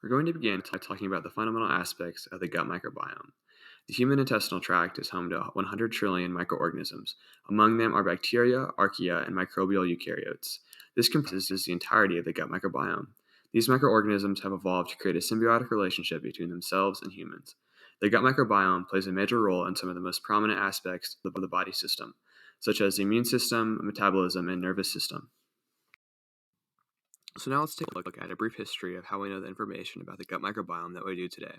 We're going to begin by talking about the fundamental aspects of the gut microbiome. The human intestinal tract is home to 100 trillion microorganisms. Among them are bacteria, archaea, and microbial eukaryotes. This comprises the entirety of the gut microbiome. These microorganisms have evolved to create a symbiotic relationship between themselves and humans. The gut microbiome plays a major role in some of the most prominent aspects of the body system, such as the immune system, metabolism, and nervous system. So now let's take a look at a brief history of how we know the information about the gut microbiome that we do today.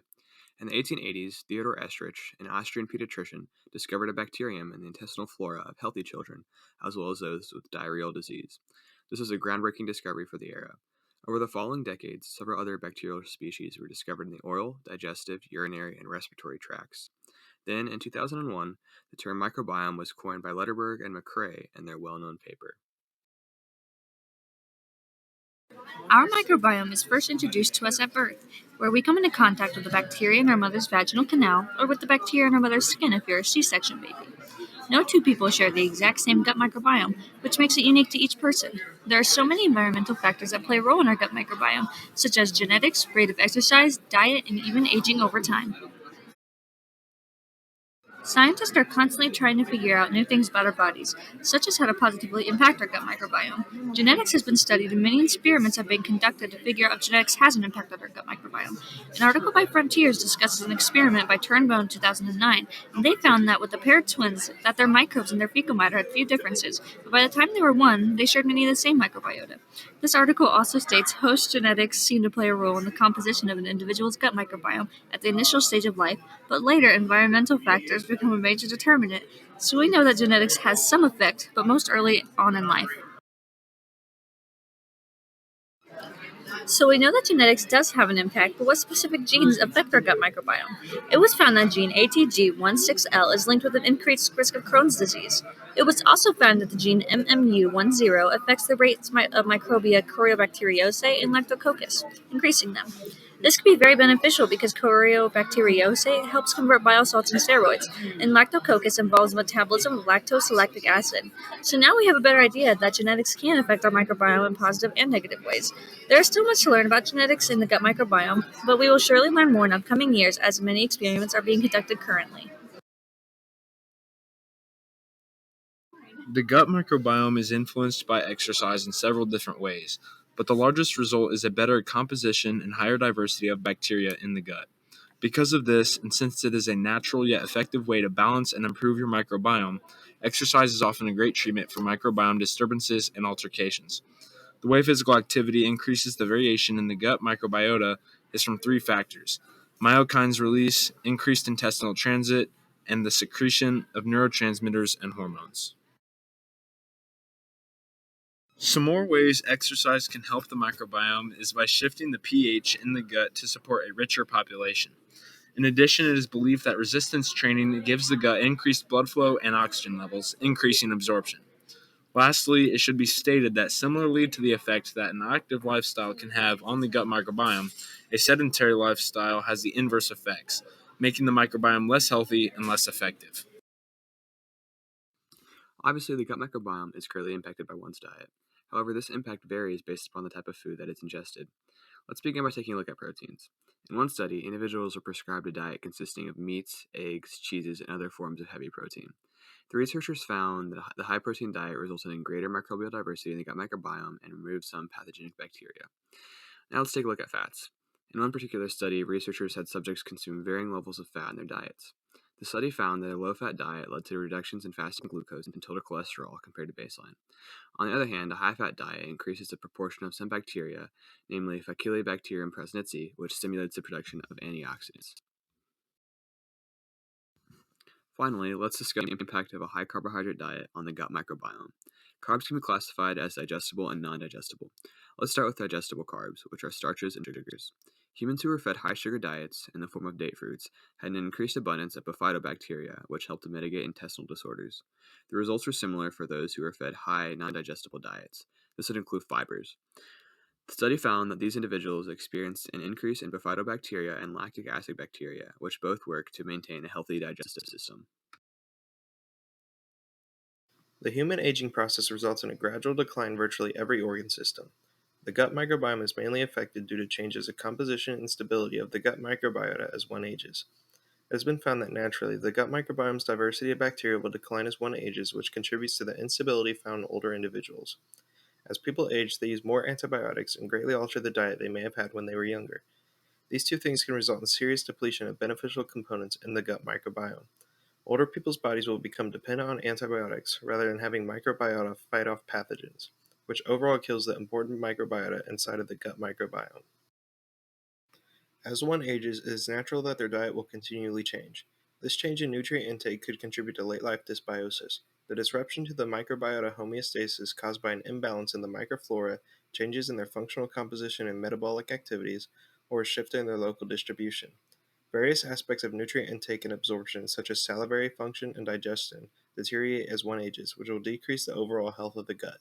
In the 1880s, Theodor Estrich, an Austrian pediatrician, discovered a bacterium in the intestinal flora of healthy children, as well as those with diarrheal disease. This was a groundbreaking discovery for the era. Over the following decades, several other bacterial species were discovered in the oral, digestive, urinary, and respiratory tracts. Then, in 2001, the term microbiome was coined by Letterberg and McCrae in their well-known paper. Our microbiome is first introduced to us at birth, where we come into contact with the bacteria in our mother's vaginal canal or with the bacteria in our mother's skin if you're a C-section baby. No two people share the exact same gut microbiome, which makes it unique to each person. There are so many environmental factors that play a role in our gut microbiome, such as genetics, rate of exercise, diet, and even aging over time. Scientists are constantly trying to figure out new things about our bodies, such as how to positively impact our gut microbiome. Genetics has been studied and many experiments have been conducted to figure out if genetics has an impact on our gut microbiome. An article by Frontiers discusses an experiment by Turnbow in 2009, and they found that with a pair of twins, that their microbes in their fecal matter had few differences, but by the time they were one, they shared many of the same microbiota. This article also states host genetics seem to play a role in the composition of an individual's gut microbiome at the initial stage of life, but later environmental factors become a major determinant, so we know that genetics has some effect, but most early on in life. So we know that genetics does have an impact, but what specific genes affect our gut microbiome? It was found that gene ATG16L is linked with an increased risk of Crohn's disease. It was also found that the gene MMU10 affects the rates of microbia Coriobateriose and Lactococcus, increasing them. This can be very beneficial because Coriobateriose helps convert bile salts into steroids, and Lactococcus involves the metabolism of lactose to lactic acid. So now we have a better idea that genetics can affect our microbiome in positive and negative ways. There is still much to learn about genetics in the gut microbiome, but we will surely learn more in upcoming years as many experiments are being conducted currently. The gut microbiome is influenced by exercise in several different ways, but the largest result is a better composition and higher diversity of bacteria in the gut. Because of this, and since it is a natural yet effective way to balance and improve your microbiome, exercise is often a great treatment for microbiome disturbances and altercations. The way physical activity increases the variation in the gut microbiota is from three factors: myokines release, increased intestinal transit, and the secretion of neurotransmitters and hormones. Some more ways exercise can help the microbiome is by shifting the pH in the gut to support a richer population. In addition, it is believed that resistance training gives the gut increased blood flow and oxygen levels, increasing absorption. Lastly, it should be stated that similarly to the effect that an active lifestyle can have on the gut microbiome, a sedentary lifestyle has the inverse effects, making the microbiome less healthy and less effective. Obviously, the gut microbiome is greatly impacted by one's diet. However, this impact varies based upon the type of food that is ingested. Let's begin by taking a look at proteins. In one study, individuals were prescribed a diet consisting of meats, eggs, cheeses, and other forms of heavy protein. The researchers found that the high protein diet resulted in greater microbial diversity in the gut microbiome and removed some pathogenic bacteria. Now let's take a look at fats. In one particular study, researchers had subjects consume varying levels of fat in their diets. The study found that a low-fat diet led to reductions in fasting glucose and total cholesterol compared to baseline. On the other hand, a high-fat diet increases the proportion of some bacteria, namely Faecalibacterium prausnitzii, which stimulates the production of antioxidants. Finally, let's discuss the impact of a high-carbohydrate diet on the gut microbiome. Carbs can be classified as digestible and non-digestible. Let's start with digestible carbs, which are starches and sugars. Humans who were fed high-sugar diets in the form of date fruits had an increased abundance of bifidobacteria, which helped to mitigate intestinal disorders. The results were similar for those who were fed high, non-digestible diets. This would include fibers. The study found that these individuals experienced an increase in bifidobacteria and lactic acid bacteria, which both work to maintain a healthy digestive system. The human aging process results in a gradual decline in virtually every organ system. The gut microbiome is mainly affected due to changes in composition and stability of the gut microbiota as one ages. It has been found that naturally, the gut microbiome's diversity of bacteria will decline as one ages, which contributes to the instability found in older individuals. As people age, they use more antibiotics and greatly alter the diet they may have had when they were younger. These two things can result in serious depletion of beneficial components in the gut microbiome. Older people's bodies will become dependent on antibiotics rather than having microbiota fight off pathogens, which overall kills the important microbiota inside of the gut microbiome. As one ages, it is natural that their diet will continually change. This change in nutrient intake could contribute to late life dysbiosis. The disruption to the microbiota homeostasis caused by an imbalance in the microflora, changes in their functional composition and metabolic activities, or a shift in their local distribution. Various aspects of nutrient intake and absorption, such as salivary function and digestion, deteriorate as one ages, which will decrease the overall health of the gut.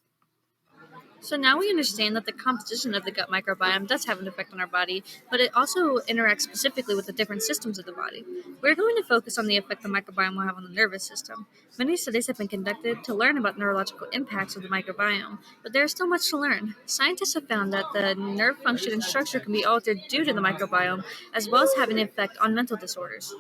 So now we understand that the composition of the gut microbiome does have an effect on our body, but it also interacts specifically with the different systems of the body. We're going to focus on the effect the microbiome will have on the nervous system. Many studies have been conducted to learn about neurological impacts of the microbiome, but there is still much to learn. Scientists have found that the nerve function and structure can be altered due to the microbiome, as well as having an effect on mental disorders.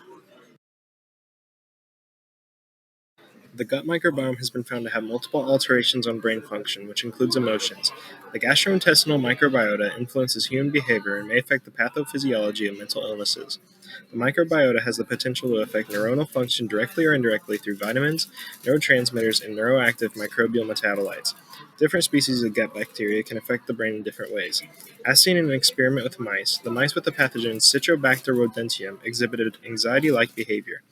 The gut microbiome has been found to have multiple alterations on brain function, which includes emotions. The gastrointestinal microbiota influences human behavior and may affect the pathophysiology of mental illnesses. The microbiota has the potential to affect neuronal function directly or indirectly through vitamins, neurotransmitters, and neuroactive microbial metabolites. Different species of gut bacteria can affect the brain in different ways. As seen in an experiment with mice, the mice with the pathogen Citrobacter rodentium exhibited anxiety-like behavior.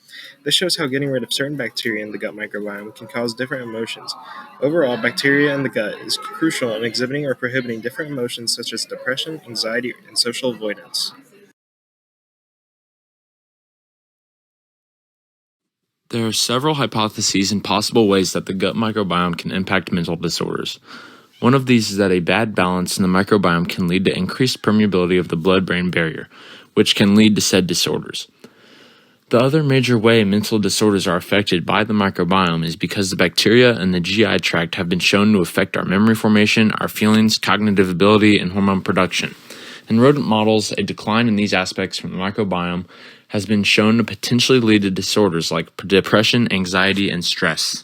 This shows how getting rid of certain bacteria in the gut microbiome can cause different emotions. Overall, bacteria in the gut is crucial in exhibiting or prohibiting different emotions such as depression, anxiety, and social avoidance. There are several hypotheses and possible ways that the gut microbiome can impact mental disorders. One of these is that a bad balance in the microbiome can lead to increased permeability of the blood-brain barrier, which can lead to said disorders. The other major way mental disorders are affected by the microbiome is because the bacteria in the GI tract have been shown to affect our memory formation, our feelings, cognitive ability, and hormone production. In rodent models, a decline in these aspects from the microbiome has been shown to potentially lead to disorders like depression, anxiety, and stress.